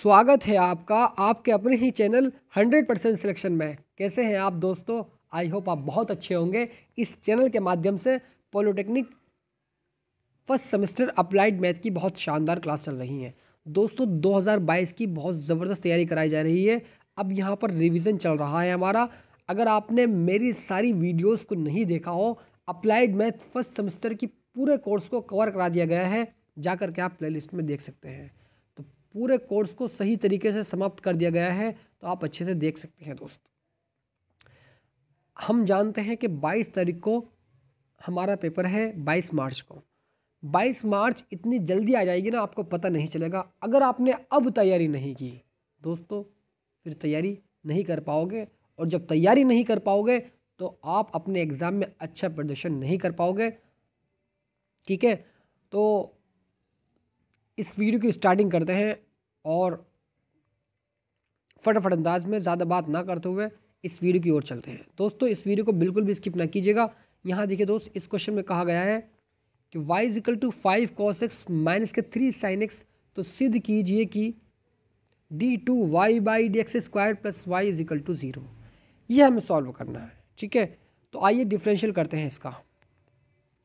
स्वागत है आपका आपके अपने ही चैनल 100% सिलेक्शन में। कैसे हैं आप दोस्तों? आई होप आप बहुत अच्छे होंगे। इस चैनल के माध्यम से polytechnic first semester applied math की बहुत शानदार क्लास चल रही हैं दोस्तों। 2022 की बहुत ज़बरदस्त तैयारी कराई जा रही है। अब यहाँ पर रिवीजन चल रहा है हमारा। अगर आपने मेरी सारी वीडियोस को नहीं देखा हो, अप्लाइड मैथ फर्स्ट सेमेस्टर की पूरे कोर्स को कवर करा दिया गया है, जाकर के आप प्लेलिस्ट में देख सकते हैं। तो पूरे कोर्स को सही तरीके से समाप्त कर दिया गया है, तो आप अच्छे से देख सकते हैं दोस्त। हम जानते हैं कि 22 तारीख को हमारा पेपर है, 22 मार्च को। 22 मार्च इतनी जल्दी आ जाएगी ना, आपको पता नहीं चलेगा। अगर आपने अब तैयारी नहीं की दोस्तों, फिर तैयारी नहीं कर पाओगे, और जब तैयारी नहीं कर पाओगे तो आप अपने एग्ज़ाम में अच्छा प्रदर्शन नहीं कर पाओगे। ठीक है, तो इस वीडियो की स्टार्टिंग करते हैं और फटाफट अंदाज में ज़्यादा बात ना करते हुए इस वीडियो की ओर चलते हैं दोस्तों। इस वीडियो को बिल्कुल भी स्किप ना कीजिएगा। यहाँ देखिए दोस्त, इस क्वेश्चन में कहा गया है कि y = 5 cos x माइनस के 3 sin x। तो सिद्ध कीजिए कि d2y/dx² प्लस y = 0। यह हमें सॉल्व करना है। ठीक है, तो आइए डिफरेंशियल करते हैं इसका।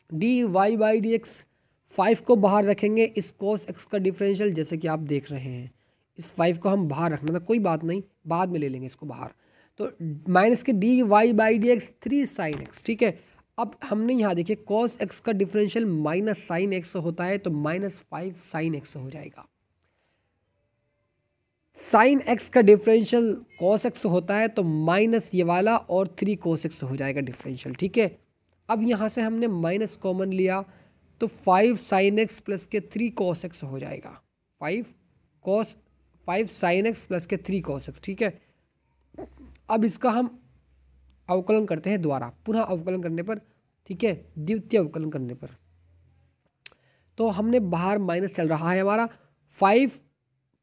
dy/dx 5 को बाहर रखेंगे, इस cos x का डिफरेंशियल जैसे कि आप देख रहे हैं, इस 5 को हम बाहर रखना था, कोई बात नहीं, बाद में ले लेंगे इसको बाहर। तो माइनस के dy/dx 3 sin x। ठीक है, अब हमने यहाँ देखिए cos x का डिफरेंशियल माइनस साइन एक्स होता है, तो -5 sin x हो जाएगा। साइन x का डिफरेंशियल cos x होता है, तो माइनस ये वाला और 3 cos x हो जाएगा डिफरेंशियल। ठीक है, अब यहाँ से हमने माइनस कॉमन लिया, तो 5 sin x प्लस के 3 cos x हो जाएगा। 5 sin x प्लस के 3 cos x। ठीक है, अब इसका हम अवकलन करते हैं दोबारा, पुनः अवकलन करने पर। ठीक है, द्वितीय अवकलन करने पर तो हमने बाहर माइनस चल रहा है हमारा, 5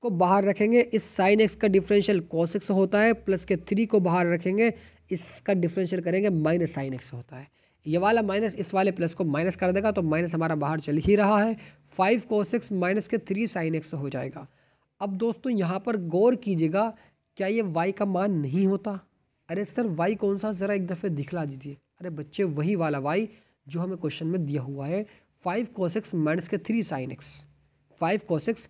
को बाहर रखेंगे, इस साइन एक्स का डिफरेंशियल cos x होता है, प्लस के 3 को बाहर रखेंगे, इसका डिफरेंशियल करेंगे माइनस साइन एक्स होता है। ये वाला माइनस इस वाले प्लस को माइनस कर देगा, तो माइनस हमारा बाहर चल ही रहा है। 5 cos x माइनस के 3 sin x हो जाएगा। अब दोस्तों यहाँ पर गौर कीजिएगा, क्या ये y का मान नहीं होता? अरे सर y कौन सा, ज़रा एक दफ़े दिखला दीजिए। अरे बच्चे, वही वाला y जो हमें क्वेश्चन में दिया हुआ है, 5 cos x माइनस के 3 sin x। 5 cos x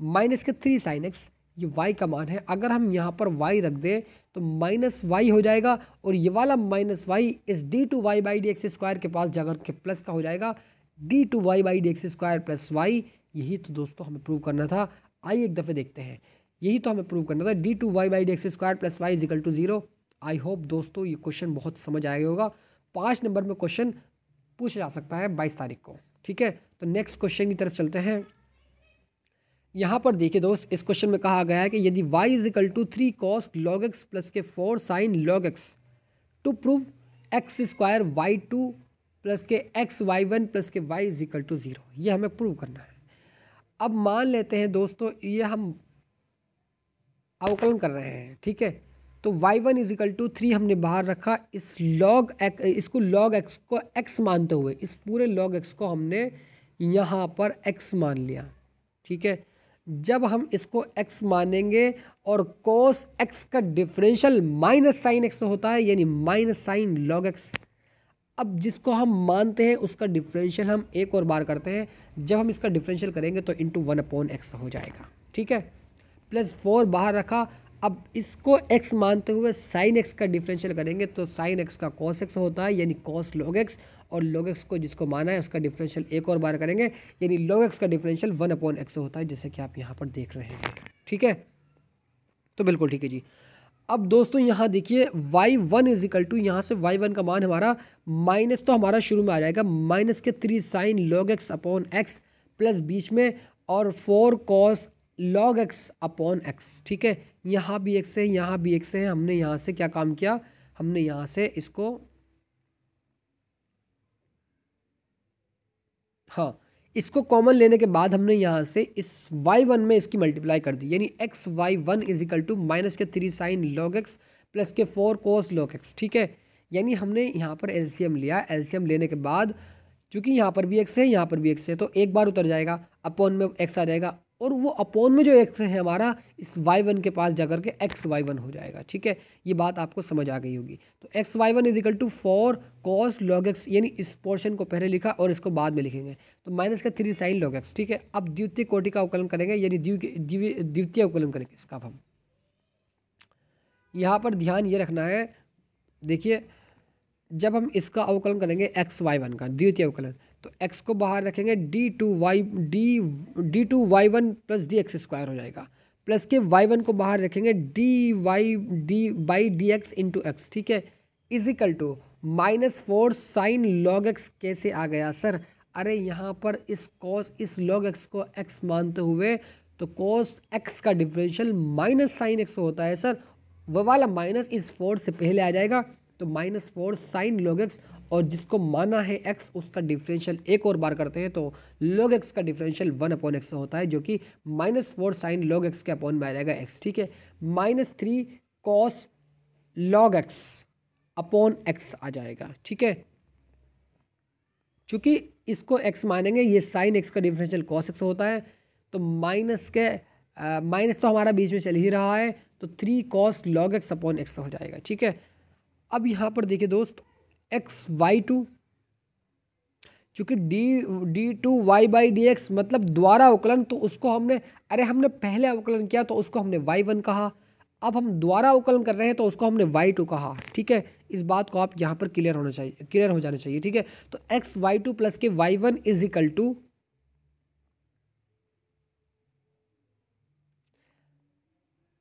minus के 3 sin x, ये y का मान है। अगर हम यहाँ पर y रख दें तो माइनस y हो जाएगा, और ये वाला माइनस y इस d2y/dx² के पास जाकर के प्लस का हो जाएगा, d2y/dx² प्लस y। यही तो दोस्तों हमें प्रूव करना था। आइए एक दफ़े देखते हैं, यही तो हमें प्रूव करना था, d2y/dx² plus y = 0। I hope दोस्तों ये क्वेश्चन बहुत समझ आया होगा। 5 नंबर में क्वेश्चन पूछा जा सकता है 22 तारीख को। ठीक है, तो नेक्स्ट क्वेश्चन की तरफ चलते हैं। यहाँ पर देखिए दोस्त, इस क्वेश्चन में कहा गया है कि यदि y = 3 cos log x plus के 4 sin log x to prove x² y2 plus के x y1 प्लस के y = 0। ये हमें प्रूव करना है। अब मान लेते हैं दोस्तों, ये हम अवकलन कर रहे हैं। ठीक है, तो y1 = 3 हमने बाहर रखा, इस log x, इसको log x को x मानते हुए, इस पूरे log x को हमने यहाँ पर x मान लिया। ठीक है, जब हम इसको x मानेंगे और cos x का डिफरेंशियल माइनस साइन x होता है, यानी माइनस साइन log x। अब जिसको हम मानते हैं उसका डिफरेंशियल हम एक और बार करते हैं, जब हम इसका डिफरेंशियल करेंगे तो इंटू 1/x हो जाएगा। ठीक है, प्लस 4 बाहर रखा, अब इसको x मानते हुए साइन x का डिफरेंशियल करेंगे, तो साइन x का cos x होता है, यानी cos log x, और log x को जिसको माना है उसका डिफरेंशियल एक और बार करेंगे, यानी log x का डिफरेंशियल 1/x होता है, जैसे कि आप यहाँ पर देख रहे हैं। ठीक है, तो बिल्कुल ठीक है जी। अब दोस्तों यहाँ देखिए y1 = यहाँ से y1 का मान हमारा माइनस, तो हमारा शुरू में आ जाएगा माइनस के 3 sin log x/x प्लस बीच में और 4 cos log x/x। ठीक है, यहाँ भी x है, यहाँ भी x है। हमने यहाँ से क्या काम किया, हमने यहाँ से इसको, हाँ, इसको कॉमन लेने के बाद हमने यहाँ से इस y1 में इसकी मल्टीप्लाई कर दी, यानी x y1 = माइनस के 3 sin log x प्लस के 4 cos log x। ठीक है, यानी हमने यहाँ पर एलसीएम लिया। एलसीएम लेने के बाद चूंकि यहाँ पर भी x है, यहाँ पर भी x है, तो एक बार उतर जाएगा, अपॉन में x आ जाएगा, और वो अपॉन में जो एक्स है हमारा इस y1 के पास जाकर के एक्स y1 हो जाएगा। ठीक है, ये बात आपको समझ आ गई होगी। तो x y1 is equal to 4 cos log x, यानी इस पोर्शन को पहले लिखा और इसको बाद में लिखेंगे, तो माइनस का 3 sin log x। ठीक है, अब द्वितीय कोटि का अवकलन करेंगे, यानी द्वितीय अवकलन करेंगे इसका। अब हम यहाँ पर ध्यान ये रखना है, देखिए जब हम इसका अवकलन करेंगे एक्स y1 का द्वितीय अवकलन, तो x को बाहर रखेंगे, d2y1 plus D x square हो जाएगा, प्लस के y1 को बाहर रखेंगे dy x इंटू एक्स। ठीक है, is equal to -4 sin log x। कैसे आ गया सर? अरे यहाँ पर इस log x को x मानते हुए तो cos x का डिफरेंशियल माइनस sin x होता है सर। वो वाला माइनस इस 4 से पहले आ जाएगा, तो -4 sin log x, और जिसको माना है x उसका डिफरेंशियल एक और बार करते हैं तो log x का डिफरेंशियल 1/x होता है, जो कि -4 sin log x के अपॉन में आ जाएगा x। ठीक है, -3 cos log x upon x आ जाएगा। ठीक है, चूंकि इसको x मानेंगे, ये sin x का डिफरेंशियल cos x होता है, तो माइनस तो हमारा बीच में चल ही रहा है, तो 3 cos log x upon x हो जाएगा। ठीक है, अब यहाँ पर देखिए दोस्त, xy2, चूंकि d2y/dx मतलब द्वारा अवकलन, तो उसको हमने पहले अवकलन किया तो उसको हमने y1 कहा, अब हम द्वारा अवकलन कर रहे हैं तो उसको हमने y2 कहा। ठीक है, इस बात को आप यहाँ पर क्लियर हो जाना चाहिए। ठीक है, तो xy2 plus k y1 is equal to,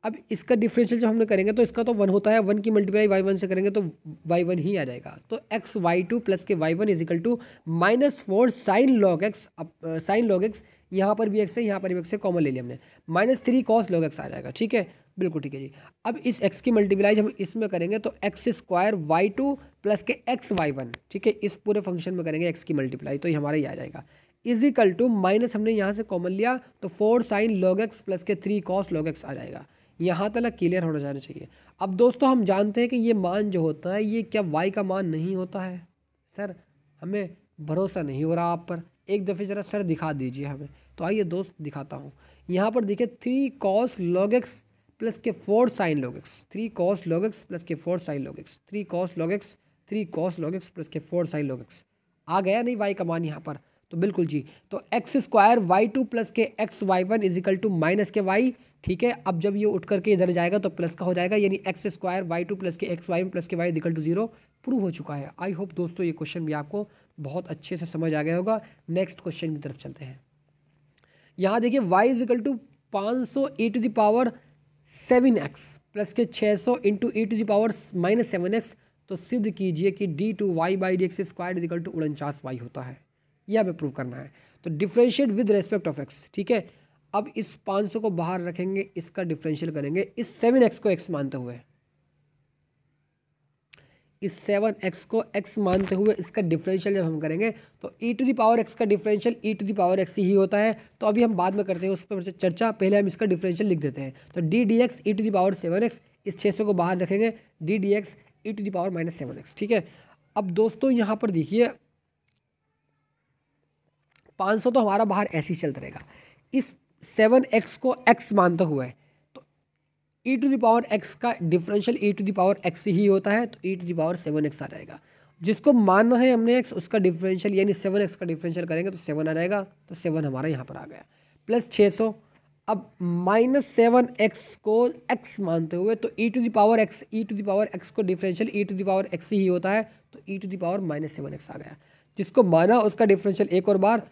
अब इसका डिफरेंशियल जब हमने करेंगे तो इसका तो 1 होता है, 1 की मल्टीप्लाई y1 से करेंगे तो y1 ही आ जाएगा। तो xy2 plus k y1 is equal to -4 sin log x, यहाँ पर भी x है, यहाँ पर भी x है, कॉमन ले लिया हमने, -3 cos log x आ जाएगा। ठीक है, बिल्कुल ठीक है जी। अब इस x की मल्टीप्लाई जब हम इसमें करेंगे तो x² y2 plus k xy1, ठीक है, इस पूरे फंक्शन में करेंगे x की मल्टीप्लाई, तो ये हमारा ये आ जाएगा, इज इक्वल टू माइनस हमने यहाँ से कॉमन लिया तो 4 sin log x प्लस के 3 cos log x आ जाएगा। यहाँ तक क्लियर होना जाना चाहिए। अब दोस्तों हम जानते हैं कि ये मान जो होता है ये क्या y का मान नहीं होता है? सर हमें भरोसा नहीं हो रहा आप पर, एक दफ़े ज़रा सर दिखा दीजिए हमें। तो आइए दोस्त दिखाता हूँ। यहाँ पर देखिए 3 cos log x प्लस के 4 sin log x, 3 cos log x plus के 4 sin log x, 3 cos log x, 3 cos log x plus के 4 sin log x आ गया नहीं y का मान यहाँ पर? तो बिल्कुल जी। तो x² y2 plus k xy1 is equal to minus k y। ठीक है, अब जब ये उठ करके इधर जाएगा तो प्लस का हो जाएगा, यानी x² y2 plus k xy1 plus के y इक्वल टू 0 प्रूव हो चुका है। आई होप दोस्तों ये क्वेश्चन भी आपको बहुत अच्छे से समझ आ गया होगा। नेक्स्ट क्वेश्चन की तरफ चलते हैं। यहाँ देखिए y is equal to 500 e⁻7x plus k 600 into e⁻−7x। तो सिद्ध कीजिए कि d2y/dx square is equal to 49y होता है। यह हमें प्रूव करना है। तो differentiate with respect of x। ठीक है, अब इस 500 को बाहर रखेंगे, इसका डिफरेंशियल करेंगे इस 7x को x मानते हुए, इस 7x को x मानते हुए इसका डिफरेंशियल जब हम करेंगे तो e⁻x का डिफरेंशियल e⁻x ही होता है। तो अभी हम बाद में करते हैं उस पर चर्चा, पहले हम इसका डिफरेंशियल लिख देते हैं। तो ddx e⁻7x, इस 600 को बाहर रखेंगे ddx e⁻−7x। ठीक है, अब दोस्तों यहाँ पर देखिए 500 तो हमारा बाहर ऐसे ही चलता रहेगा, इस 7x को x मानते हुए तो e⁻x का डिफरेंशियल e⁻x ही होता है, तो e⁻7x आ जाएगा। जिसको मानना है हमने x, उसका डिफरेंशियल यानी 7x का डिफरेंशियल करेंगे तो 7 आ जाएगा, तो 7 हमारा यहाँ पर आ गया, प्लस 600। अब -7x को x मानते हुए तो e⁻x को डिफरेंशियल e⁻x ही होता है, तो e⁻−7x आ गया। जिसको माना उसका डिफरेंशियल एक और बार,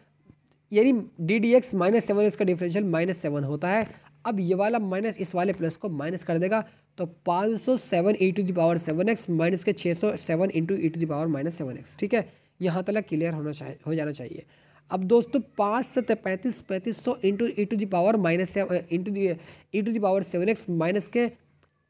यानी ddx -7x का डिफरेंशियल -7 होता है। अब ये वाला माइनस इस वाले प्लस को माइनस कर देगा, तो 507 e⁻7x माइनस के 607 इंटू e⁻−7x। ठीक है, यहाँ तक क्लियर हो जाना चाहिए। अब दोस्तों 5 से 35 3500 इंटू e⁻7x माइनस के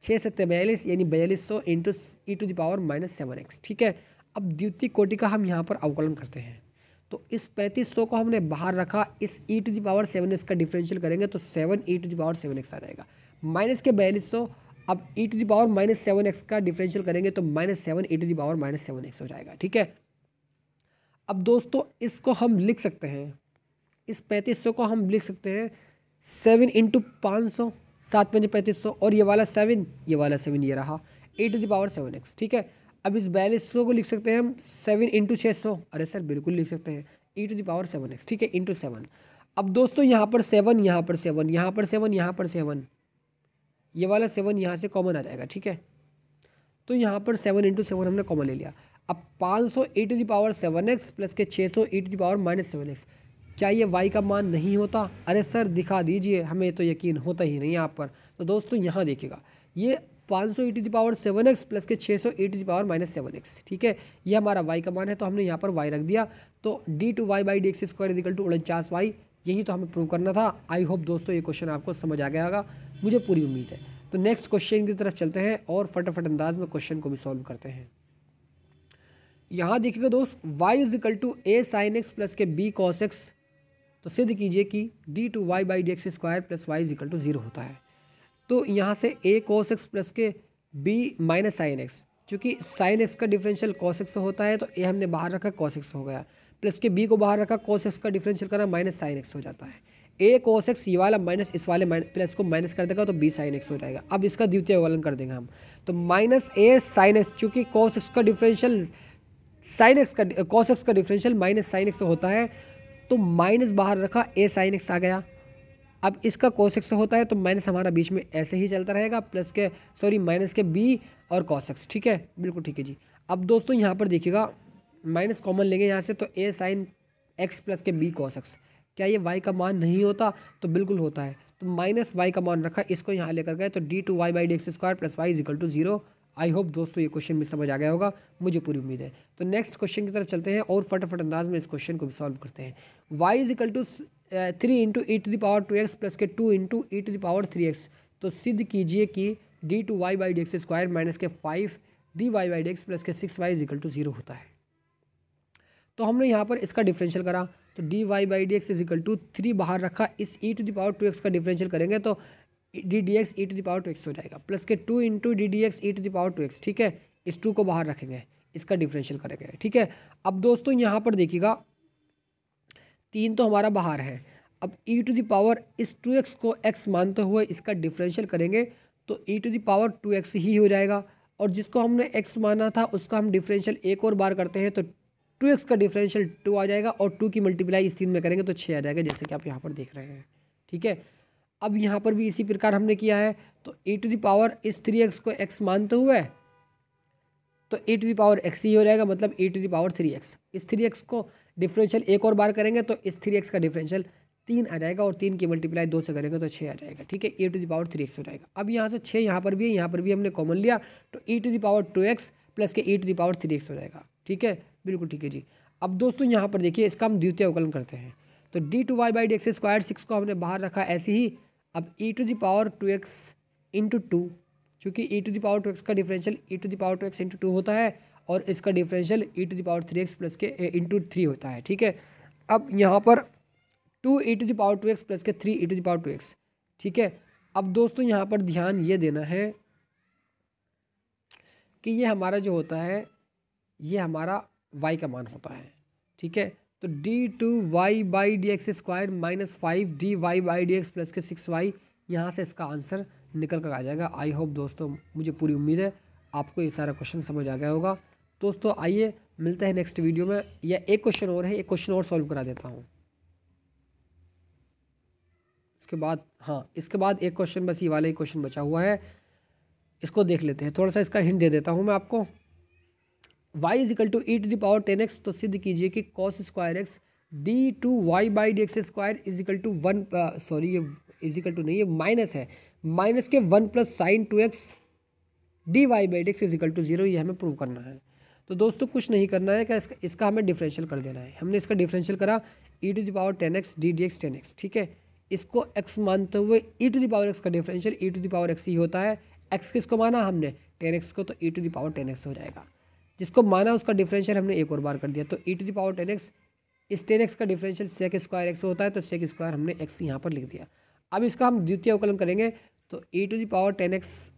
6 से 42 यानी 4200 इंटू e⁻−7x। ठीक है, अब द्वितीय कोटि का हम यहाँ पर अवकलन करते हैं। तो इस 3500 को हमने बाहर रखा, इस e⁻7x का डिफरेंशियल करेंगे तो 7 e⁻7x आ जाएगा, माइनस के 4200। अब e⁻−7x का डिफरेंशियल करेंगे तो -7 e⁻−7x हो जाएगा। ठीक है, अब दोस्तों इसको हम लिख सकते हैं, इस 3500 को हम लिख सकते हैं 7 इंटू 500, 7 पंजे 3500, और ये वाला 7, ये वाला 7, ये रहा e⁻7x। ठीक है, अब इस 4200 को लिख सकते हैं हम 7 इंटू 600। अरे सर बिल्कुल लिख सकते हैं e⁻7x। ठीक है, इंटू 7। अब दोस्तों यहाँ पर 7, यहाँ पर 7, यहाँ पर 7, यहाँ पर 7, ये वाला 7 यहाँ से कॉमन आ जाएगा। ठीक है, तो यहाँ पर 7 इंटू 7 हमने कॉमन ले लिया। अब 500 e⁻7x प्लस के 600 e⁻−7x, क्या ये y का मान नहीं होता? अरे सर दिखा दीजिए, हमें तो यकीन होता ही नहीं यहाँ पर। तो दोस्तों यहाँ देखिएगा, ये 500 e⁻7x प्लस के 600 e⁻−7x। ठीक है, ये हमारा y का मान है, तो हमने यहाँ पर y रख दिया। तो d2y/dx² = 49y, यही तो हमें प्रूव करना था। आई होप दोस्तों ये क्वेश्चन आपको समझ आ गया होगा, मुझे पूरी उम्मीद है। तो नेक्स्ट क्वेश्चन की तरफ चलते हैं और फटाफट अंदाज में क्वेश्चन को भी सॉल्व करते हैं। यहाँ देखिएगा दोस्त, y = a sin x plus के b cos x, तो सिद्ध कीजिए कि d2y/dx² प्लस y = 0 होता है। तो यहाँ से a cos x प्लस के b माइनस sin x, चूँकि sin x का डिफरेंशियल cos x से होता है, तो a हमने बाहर रखा cos x हो गया, प्लस के b को बाहर रखा cos x का डिफरेंशियल करना माइनस sin x हो जाता है। a cos x, ये वाला माइनस इस वाले प्लस को माइनस कर देगा तो b sin x हो जाएगा। अब इसका द्वितीय अवकलन कर देंगे हम, तो माइनस a sin x, चूँकि cos x का डिफरेंशियल sin x का cos x का डिफरेंशियल माइनस sin x से होता है, तो माइनस बाहर रखा a sin x आ गया। अब इसका cos x होता है, तो माइनस हमारा बीच में ऐसे ही चलता रहेगा, प्लस के माइनस के b और cos x। ठीक है, बिल्कुल ठीक है जी। अब दोस्तों यहाँ पर देखिएगा, माइनस कॉमन लेंगे यहाँ से, तो a sin x प्लस के b cos x, क्या ये y का मान नहीं होता? तो बिल्कुल होता है। तो माइनस y का मान रखा, इसको यहाँ लेकर गए, तो d2y/dx² plus y = 0। I hope दोस्तों ये क्वेश्चन भी समझ आ गया होगा, मुझे पूरी उम्मीद है। तो नेक्स्ट क्वेश्चन की तरफ चलते हैं और फटाफट अंदाज में इस क्वेश्चन को भी सॉल्व करते हैं। y = 3 into e⁻2x plus k 2 into e⁻3x, तो सिद्ध कीजिए कि d2y/dx² माइनस के 5 dy/dx प्लस के 6y = 0 होता है। तो हमने यहाँ पर इसका डिफरेंशियल करा, तो dy/dx = 3 बाहर रखा, इस e⁻2x का डिफरेंशियल करेंगे तो ddx e⁻2x हो जाएगा, plus k 2 into ddx e⁻2x। ठीक है, इस 2 को बाहर रखेंगे, इसका डिफरेंशियल करेंगे। ठीक है, अब दोस्तों यहाँ पर देखिएगा, 3 तो हमारा बाहर है। अब इस 2x को x मानते हुए इसका डिफरेंशियल करेंगे तो e⁻2x ही हो जाएगा, और जिसको हमने x माना था उसका हम डिफरेंशियल एक और बार करते हैं, तो 2x का डिफरेंशियल 2 आ जाएगा, और 2 की मल्टीप्लाई इस 3 में करेंगे तो 6 आ जाएगा, जैसे कि आप यहाँ पर देख रहे हैं। ठीक है, अब यहाँ पर भी इसी प्रकार हमने किया है, तो इस 3x को x मानते हुए तो e⁻x ही हो जाएगा, मतलब e⁻3x। इस 3x को डिफरेंशियल एक और बार करेंगे तो इस 3x का डिफरेंशियल 3 आ जाएगा, और 3 की मल्टीप्लाई 2 से करेंगे तो 6 आ जाएगा। ठीक है, e⁻3x हो जाएगा। अब यहाँ से 6 यहाँ पर भी है, यहाँ पर भी हमने कॉमन लिया, तो e⁻2x प्लस के e⁻3x हो जाएगा। ठीक है, बिल्कुल ठीक है जी। अब दोस्तों यहाँ पर देखिए, इसका हम द्वितीय अवकलन करते हैं, तो d2y/dx², 6 को हमने बाहर रखा ऐसे ही। अब e⁻2x इंटू 2, चूँकि e⁻2x का डिफरेंशियल e⁻2x इंटू 2 होता है, और इसका डिफरेंशियल e⁻3x प्लस के इंटू 3 होता है। ठीक है, अब यहाँ पर 2 e⁻2x प्लस के 3 e⁻2x। ठीक है, अब दोस्तों यहाँ पर ध्यान ये देना है कि ये हमारा जो होता है, ये हमारा y का मान होता है। ठीक है, तो d2y/dx² माइनस 5 dy/dx प्लस के 6y, यहाँ से इसका आंसर निकल कर आ जाएगा। आई होप दोस्तों, मुझे पूरी उम्मीद है आपको ये सारा क्वेश्चन समझ आ गया होगा। दोस्तों आइए मिलते हैं नेक्स्ट वीडियो में, या एक क्वेश्चन और है, एक क्वेश्चन और सॉल्व करा देता हूँ इसके बाद। हाँ, इसके बाद एक क्वेश्चन, बस ये वाला ही क्वेश्चन बचा हुआ है, इसको देख लेते हैं। थोड़ा सा इसका हिंट दे देता हूँ मैं आपको। y = e⁻10x, तो सिद्ध कीजिए कि cos² x d2y/dx² = 1, सॉरी ये इजिकल टू नहीं, ये माइनस है, minus k 1 plus sine 2x dy/dx = 0, ये हमें प्रूव करना है। तो दोस्तों कुछ नहीं करना है, क्या इसका हमें डिफरेंशियल कर देना है। हमने इसका डिफरेंशियल करा e⁻10x ddx 10x। ठीक है, इसको x मानते हुए e⁻x का डिफरेंशियल e⁻x ही होता है। x किसको माना हमने, 10x को, तो e⁻10x हो जाएगा। जिसको माना उसका डिफरेंशियल हमने एक और बार कर दिया, तो e⁻10x, इस 10x का डिफरेंशियल sec² x होता है, तो sec² हमने x यहाँ पर लिख दिया। अब इसका हम द्वितीय अवकलन करेंगे, तो e⁻10x,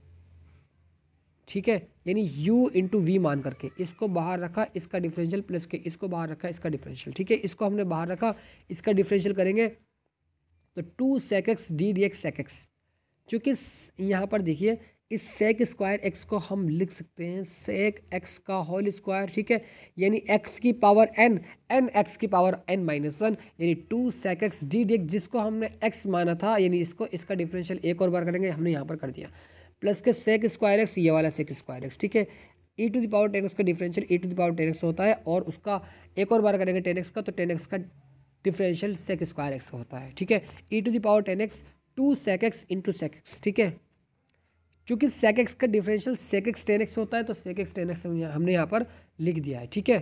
ठीक है, यानी u इंटू वी मान करके इसको बाहर रखा, इसका डिफरेंशियल प्लस के इसको बाहर रखा, इसका डिफरेंशियल। ठीक है, इसको हमने बाहर रखा, इसका डिफरेंशियल करेंगे तो 2 sec x d dx sec x, चूँकि यहाँ पर देखिए इस सेक स्क्वायर एक्स को हम लिख सकते हैं सेक एक्स का होल स्क्वायर, ठीक है, यानी एक्स की पावर एन, एन एक्स की पावर एन माइनस वन, यानी 2 sec x D D x, जिसको हमने एक्स माना था, यानी इसको इसका डिफरेंशियल एक और बार करेंगे, हमने यहाँ पर कर दिया, plus k sec square x, ये वाला सेक स्क्वायर एक्स, ठीक है, e to the power 10x का differential e to the power 10x होता है, और उसका एक और बार करेंगे 10x का, तो 10x का डिफरेंशियल सेक स्क्वायर एक्स का होता है, ठीक है, e to the power 10x 2 sec x into sec x, ठीक है, चूंकि sec x का differential sec x tan x होता है, तो sec x tan x हमने यहाँ पर लिख दिया है, ठीक है,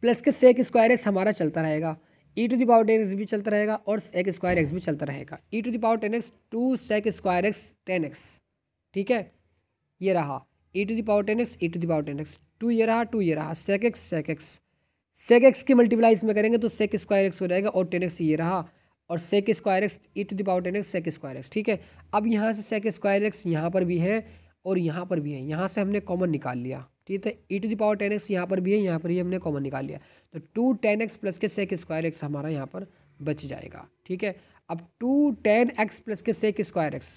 प्लस के sec स्क्वायर x हमारा चलता रहेगा, e to the power 10x भी चलता रहेगा, और sec स्क्वायर x भी चलता रहेगा, e to the power 10x 2 sec square x tan x, ठीक है, ये रहा e to the power 10x e to the power 10x, 2 ये रहा 2 ये रहा, sec x की मल्टीप्लाई इसमें करेंगे तो sec स्क्वायर x हो जाएगा, और 10x ये रहा, और sec square x e to the power 10x sec square x, ठीक है, अब यहाँ से सेक स्क्वायर एक्स यहाँ पर भी है और यहाँ पर भी है, यहाँ से हमने कॉमन निकाल लिया, ठीक है, e to the power 10x यहाँ पर भी है, यहाँ पर ही हमने कॉमन निकाल लिया, तो 2 tan x plus k sec square x हमारा यहाँ पर बच जाएगा, ठीक है, अब 2 tan x plus k sec square x,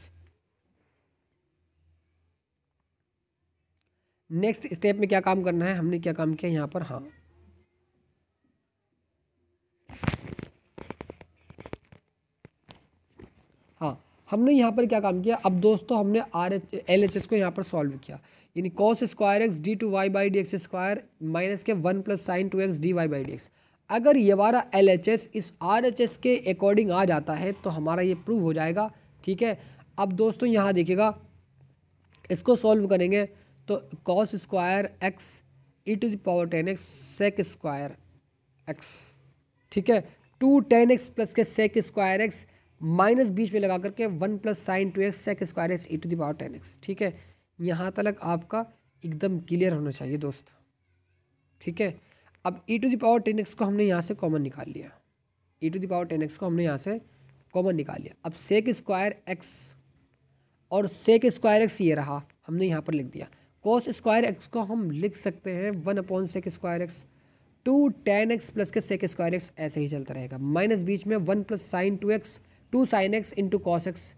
next step में क्या काम करना है, हमने क्या काम किया यहाँ पर, हाँ हमने यहाँ पर क्या काम किया, अब दोस्तों हमने LHS को यहाँ पर सॉल्व किया, यानी cos square x d two y by d x square minus k 1 plus sine 2x d y by d x, अगर ये हमारा LHS इस RHS के अकॉर्डिंग आ जाता है तो हमारा ये प्रूव हो जाएगा, ठीक है, अब दोस्तों यहाँ देखिएगा, इसको सॉल्व करेंगे तो cos square x e to the power 10x sec square x, ठीक है, 2 tan x plus k sec square x minus बीच में लगा करके 1 plus sine 2x sec square x e to the power 10x, ठीक है, यहाँ तक आपका एकदम क्लियर होना चाहिए दोस्त, ठीक है, अब ई टू द पावर 10x को हमने यहाँ से कॉमन निकाल लिया, ई टू द पावर 10x को हमने यहाँ से कॉमन निकाल लिया, अब सेक स्क्वायर एक्स और सेक स्क्वायर एक्स ये रहा, हमने यहाँ पर लिख दिया, कोस स्क्वायर एक्स को हम लिख सकते हैं 1 upon sec square x, 2 tan x plus k sec square x ऐसे ही चलता रहेगा, माइनस बीच में 1 plus sine 2x 2 sin x into cos x,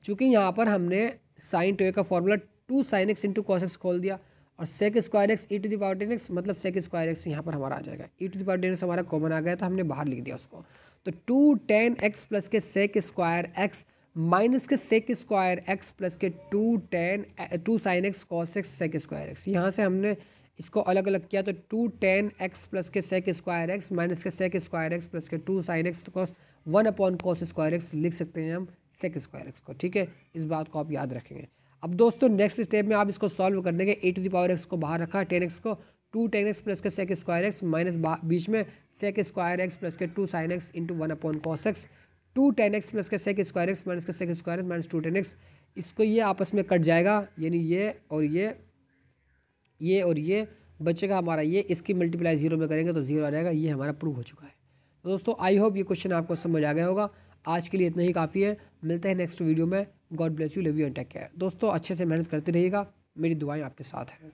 चूँकि यहाँ पर हमने साइन 2 का formula 2 sin x into cos x खोल दिया, और sec square x e to the power 10x मतलब सेक स्क्वायर एक्स यहाँ पर हमारा आ जाएगा, ई टू द पावर 10x हमारा कॉमन आ गया तो हमने बाहर लिख दिया उसको, तो 2 tan x plus k sec square x minus k sec square x plus k 2 sin x cos x sec square x, यहाँ से हमने इसको अलग अलग किया तो 2 tan x plus k sec square x minus k sec square x plus k 2 sin x cos 1 upon cos square x लिख सकते हैं हम सेक स्क्वायर एक्स को, ठीक है, इस बात को आप याद रखेंगे। अब दोस्तों नेक्स्ट स्टेप में आप इसको सॉल्व कर देंगे, ए टू द पावर एक्स को बाहर रखा, 10x को 2 tan x plus k sec square x minus बीच में sec square x plus k 2 sin x into 1 upon cos x, 2 tan x plus k sec square x minus k sec square x minus 2 tan x, इसको ये आपस में cut जाएगा, यानी ये और ये बचेगा हमारा ये, इसकी मल्टीप्लाई 0 में करेंगे तो 0 आ जाएगा, ये हमारा प्रूव हो चुका है। तो दोस्तों आई होप ये क्वेश्चन आपको समझ आ गया होगा, आज के लिए इतना ही काफ़ी है, मिलते हैं नेक्स्ट वीडियो में, God bless you, love you and take care. दोस्तों अच्छे से मेहनत करते रहिएगा, मेरी दुआएं आपके साथ हैं।